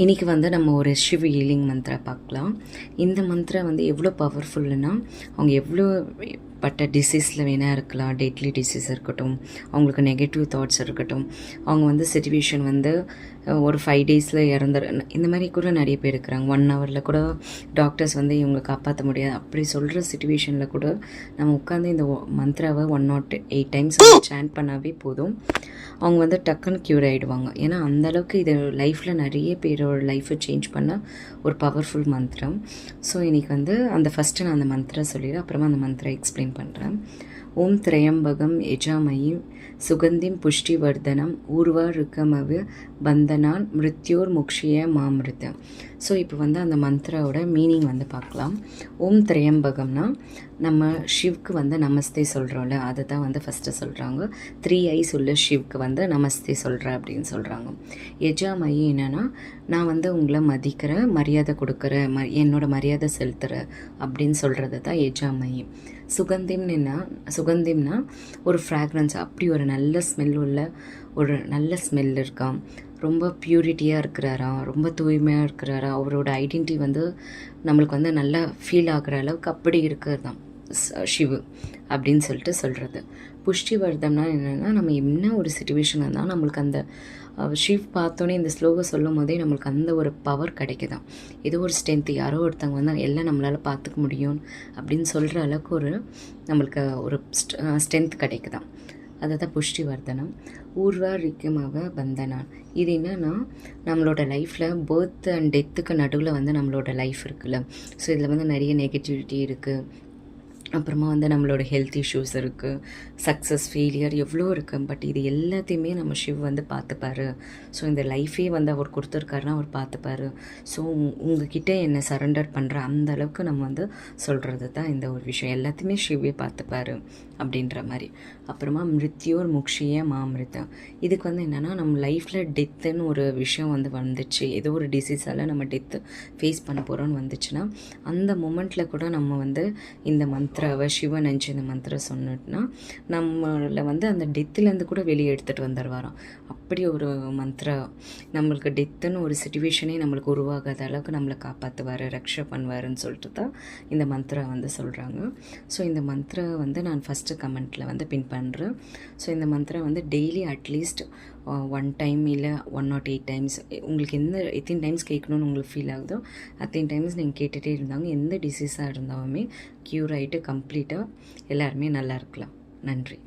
இன்றைக்கி வந்து நம்ம ஒரு சிவ ஹீலிங் மந்த்ரா பார்க்கலாம். இந்த மந்த்ரா வந்து எவ்வளோ பவர்ஃபுல்லுன்னா, அவங்க எவ்வளோ பட்ட டிசீஸில் வேணால் இருக்கலாம், டெட்லி டிசீஸ் இருக்கட்டும், அவங்களுக்கு நெகட்டிவ் தாட்ஸ் இருக்கட்டும், அவங்க வந்து சிச்சுவேஷன் வந்து ஒரு 5 டேஸில் இந்த மாதிரி கூட நிறைய பேர் இருக்கிறாங்க. 1 ஹவரில் கூட டாக்டர்ஸ் வந்து இவங்களை காப்பாற்ற முடியாது அப்படி சொல்கிற சிச்சுவேஷனில் கூட நம்ம உட்காந்து இந்த மந்த்ராவை 108 டைம்ஸ் சாண்ட் பண்ணாவே போதும், அவங்க வந்து டக்குன்னு க்யூர் ஆகிடுவாங்க. ஏன்னா அந்தளவுக்கு இது லைஃப்பில் நிறைய பேரோட லைஃப்பை சேஞ்ச் பண்ண ஒரு பவர்ஃபுல் மந்திரம். ஸோ இன்றைக்கி வந்து ஃபஸ்ட்டு நான் அந்த மந்திரம் சொல்லிடுறேன், அப்புறமா அந்த மந்திரம் எக்ஸ்பிளைன் பண்ணுறேன். ஓம் திரையம்பகம் யஜாமயி சுகந்திம் புஷ்டிவர்தனம் ஊர்வா ருக்கமவு பந்தனான் மிருத்யோர் முக்ஷிய மாமிருத்தம். ஸோ இப்போ வந்து அந்த மந்திராவோட மீனிங் வந்து பார்க்கலாம். ஓம் திரையம்பகம்னா நம்ம ஷிவ்க்கு வந்து நமஸ்தே சொல்கிறோம்ல, அதை தான் வந்து ஃபஸ்ட்டு சொல்கிறாங்க. 3 ஐஸ் உள்ள ஷிவ்க்கு வந்து நமஸ்தே சொல்கிறேன் அப்படின்னு சொல்கிறாங்க. யஜாமயி என்னென்னா, நான் வந்து உங்களை மதிக்கிறேன், மரியாதை கொடுக்குறேன், என்னோடய மரியாதை செலுத்துகிறேன் அப்படின்னு சொல்கிறது தான் யஜாமயி. சுகந்திம்னா ஒரு ஃப்ராக்ரன்ஸ், அப்படி ஒரு நல்ல ஸ்மெல் உள்ள ஒரு நல்ல ஸ்மெல் இருக்கான், ரொம்ப ப்யூரிட்டியாக இருக்கிறாரா, ரொம்ப தூய்மையாக இருக்கிறாரா, அவரோட ஐடென்டிட்டி வந்து நம்மளுக்கு வந்து நல்லா ஃபீல் ஆகிற அளவுக்கு அப்படி இருக்கிறது தான் சிவு அப்படின்னு சொல்லிட்டு சொல்கிறது. புஷ்டிவர்தம்னா என்னென்னா, நம்ம என்ன ஒரு சுச்சுவேஷன் இருந்தால் நம்மளுக்கு அந்த ஷிவ் பார்த்தோன்னே இந்த ஸ்லோகம் சொல்லும் போதே நம்மளுக்கு அந்த ஒரு பவர் கிடைக்குதான். ஏதோ ஒரு ஸ்ட்ரென்த்து, யாரோ ஒருத்தவங்க வந்து எல்லாம் நம்மளால் பார்த்துக்க முடியும் அப்படின்னு சொல்கிற அளவுக்கு ஒரு நம்மளுக்கு ஒரு ஸ்ட்ரென்த் கிடைக்குதான். அதை தான் புஷ்டிவர்தனம். ஊர்வா ரிக்கமாக பந்தனான். இது என்னென்னா, நம்மளோட லைஃப்பில் பர்த் அண்ட் டெத்துக்கு நடுவில் வந்து நம்மளோட லைஃப் இருக்குல்ல, ஸோ இதில் வந்து நிறைய நெகட்டிவிட்டி இருக்குது, அப்புறமா வந்து நம்மளோட ஹெல்த் இஷ்யூஸ் இருக்குது, சக்ஸஸ் ஃபெயிலியர் எவ்வளோ இருக்குது. பட் இது எல்லாத்தையுமே நம்ம ஷிவ் வந்து பார்த்துப்பாரு. ஸோ இந்த லைஃபே வந்து அவர் கொடுத்துருக்காருன்னா அவர் பார்த்துப்பாரு. ஸோ உங்ககிட்ட என்னை சரண்டர் பண்ணுற அந்த அளவுக்கு நம்ம வந்து சொல்கிறது தான் இந்த ஒரு விஷயம். எல்லாத்தையுமே ஷிவ்வே பார்த்துப்பாரு அப்படின்ற மாதிரி. அப்புறமா மிருத்யோர் முக்ஷிய மாமிருத்தம். இதுக்கு வந்து என்னென்னா, நம்ம லைஃப்பில் டெத்துன்னு ஒரு விஷயம் வந்து வந்துச்சு, ஏதோ ஒரு டிசீஸால் நம்ம டெத்து ஃபேஸ் பண்ண போகிறோன்னு வந்துச்சுன்னா, அந்த மொமெண்ட்டில் கூட நம்ம வந்து இந்த மந்திராவை சிவன் நினச்சி இந்த மந்திரம் சொன்னோன்னா நம்மளை வந்து அந்த டெத்துலேருந்து கூட வெளியே எடுத்துகிட்டு வந்துடுவாராம். அப்படி ஒரு மந்திரா, நம்மளுக்கு டெத்துன்னு ஒரு சிச்சுவேஷனே நம்மளுக்கு உருவாகாத அளவுக்கு நம்மளை காப்பாற்றுவார், ரக்ஷா பண்ணுவாருன்னு சொல்லிட்டு தான் இந்த மந்திரா வந்து சொல்கிறாங்க. ஸோ இந்த மந்திரா வந்து நான் ஃபஸ்ட்டு கமெண்ட்டில் வந்து பின் பண்ணுறேன். ஸோ இந்த மந்திரம் வந்து டெய்லி அட்லீஸ்ட் 1 டைம் இல்லை 108 டைம்ஸ், உங்களுக்கு எத்தனை டைம்ஸ் கேட்கணுன்னு உங்களுக்கு ஃபீல் ஆகுதோ அத்தனை டைம்ஸ் நீங்கள் கேட்டுகிட்டே இருந்தாங்க. எந்த டிசீஸாக இருந்தாலுமே க்யூர் ஆகிட்டு கம்ப்ளீட்டாக எல்லாருமே நல்லா இருக்கலாம். நன்றி.